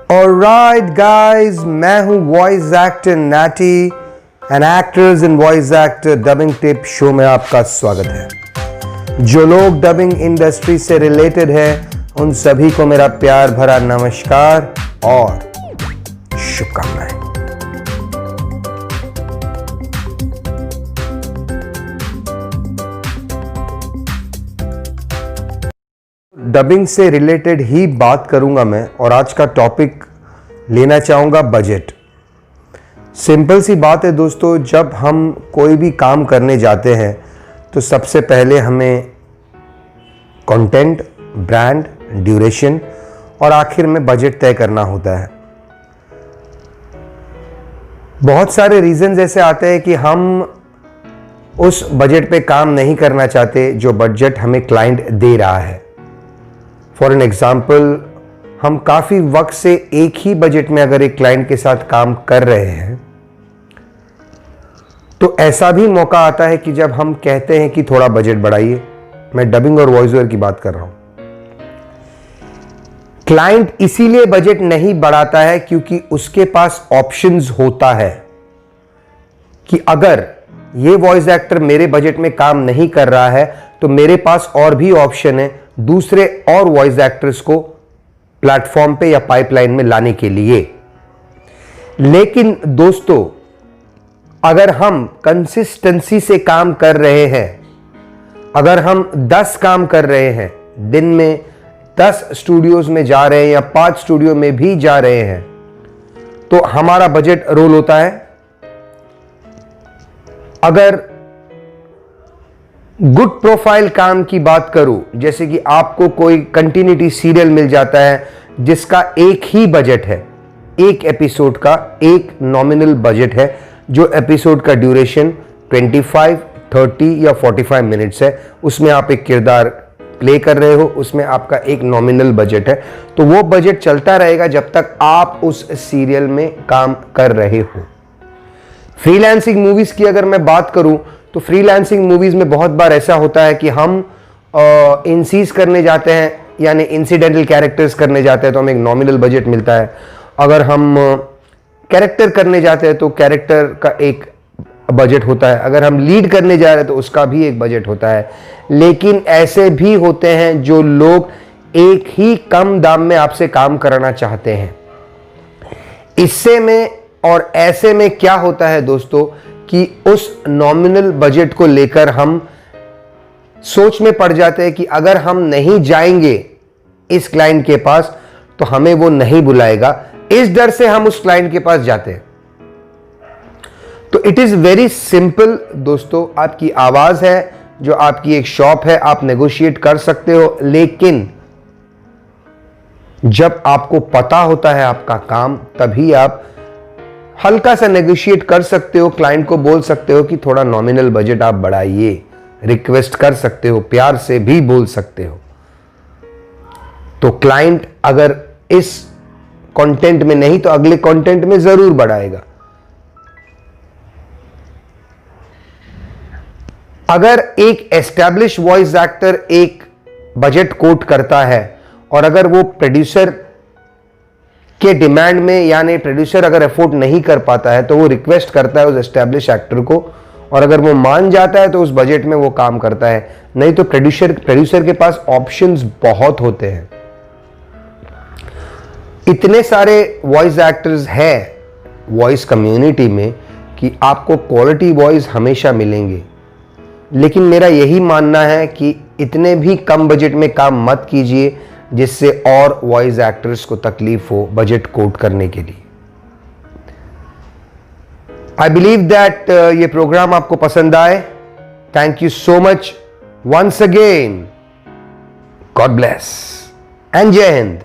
Alright guys, मैं हूं voice actor natty and actors in voice actor dubbing tip show में आपका स्वागत है। जो लोग डबिंग इंडस्ट्री से रिलेटेड है उन सभी को मेरा प्यार भरा नमस्कार और शुभकामनाएं। डबिंग से रिलेटेड ही बात करूंगा मैं और आज का टॉपिक लेना चाहूंगा बजट। सिंपल सी बात है दोस्तों, जब हम कोई भी काम करने जाते हैं तो सबसे पहले हमें कंटेंट, ब्रांड, ड्यूरेशन और आखिर में बजट तय करना होता है। बहुत सारे रीजंस ऐसे आते हैं कि हम उस बजट पे काम नहीं करना चाहते जो बजट हमें क्लाइंट दे रहा है। फॉर एन एग्जाम्पल, हम काफ़ी वक्त से एक ही बजट में अगर एक क्लाइंट के साथ काम कर रहे हैं तो ऐसा भी मौका आता है कि जब हम कहते हैं कि थोड़ा बजट बढ़ाइए। मैं डबिंग और वॉइस ओवर की बात कर रहा हूं। क्लाइंट इसीलिए बजट नहीं बढ़ाता है क्योंकि उसके पास ऑप्शंस होता है कि अगर ये वॉइस एक्टर मेरे बजट में काम नहीं कर रहा है तो मेरे पास और भी ऑप्शन है दूसरे और वॉइस एक्टर्स को प्लेटफॉर्म पे या पाइपलाइन में लाने के लिए। लेकिन दोस्तों, अगर हम कंसिस्टेंसी से काम कर रहे हैं, अगर हम 10 काम कर रहे हैं, दिन में 10 स्टूडियोज में जा रहे हैं या 5 स्टूडियो में भी जा रहे हैं, तो हमारा बजट रोल होता है। अगर गुड प्रोफाइल काम की बात करूं, जैसे कि आपको कोई कंटिन्यूटी सीरियल मिल जाता है जिसका एक ही बजट है, एक एपिसोड का एक नॉमिनल बजट है, जो एपिसोड का ड्यूरेशन 25, 30 या 45 मिनट्स है, उसमें आप एक किरदार प्ले कर रहे हो, उसमें आपका एक नॉमिनल बजट है, तो वो बजट चलता रहेगा जब तक आप उस सीरियल में काम कर रहे हो। फ्रीलांसिंग मूवीज की अगर मैं बात करूं तो फ्रीलांसिंग मूवीज में बहुत बार ऐसा होता है कि हम इंसीज करने जाते हैं, यानी इंसिडेंटल कैरेक्टर्स करने जाते हैं तो हमें एक नॉमिनल बजट मिलता है। अगर हम कैरेक्टर करने जाते हैं तो कैरेक्टर का एक बजट होता है। अगर हम लीड करने जा रहे हैं तो उसका भी एक बजट होता है। लेकिन ऐसे भी होते हैं जो लोग एक ही कम दाम में आपसे काम कराना चाहते हैं। इससे में और ऐसे में क्या होता है दोस्तों कि उस नॉमिनल बजट को लेकर हम सोच में पड़ जाते हैं कि अगर हम नहीं जाएंगे इस क्लाइंट के पास तो हमें वो नहीं बुलाएगा। इस डर से हम उस क्लाइंट के पास जाते हैं। तो इट इज वेरी सिंपल दोस्तों, आपकी आवाज है जो आपकी एक शॉप है, आप नेगोशिएट कर सकते हो, लेकिन जब आपको पता होता है आपका काम तभी आप हल्का सा नेगोशिएट कर सकते हो। क्लाइंट को बोल सकते हो कि थोड़ा नॉमिनल बजट आप बढ़ाइए, रिक्वेस्ट कर सकते हो, प्यार से भी बोल सकते हो। तो क्लाइंट अगर इस कंटेंट में नहीं तो अगले कंटेंट में जरूर बढ़ाएगा। अगर एक एस्टैब्लिश वॉइस एक्टर एक बजट कोट करता है और अगर वो प्रोड्यूसर के डिमांड में, यानी प्रोड्यूसर अगर अफोर्ड नहीं कर पाता है तो वो रिक्वेस्ट करता है उस एस्टैब्लिश एक्टर को, और अगर वो मान जाता है तो उस बजट में वो काम करता है। नहीं तो प्रोड्यूसर के पास ऑप्शंस बहुत होते हैं। इतने सारे वॉइस एक्टर्स हैं वॉइस कम्युनिटी में कि आपको क्वालिटी वॉइस हमेशा मिलेंगे। लेकिन मेरा यही मानना है कि इतने भी कम बजट में काम मत कीजिए जिससे और वॉइस एक्टर्स को तकलीफ हो बजट कोट करने के लिए। आई बिलीव दैट ये प्रोग्राम आपको पसंद आए। Thank you so much once again. God bless and जय हिंद।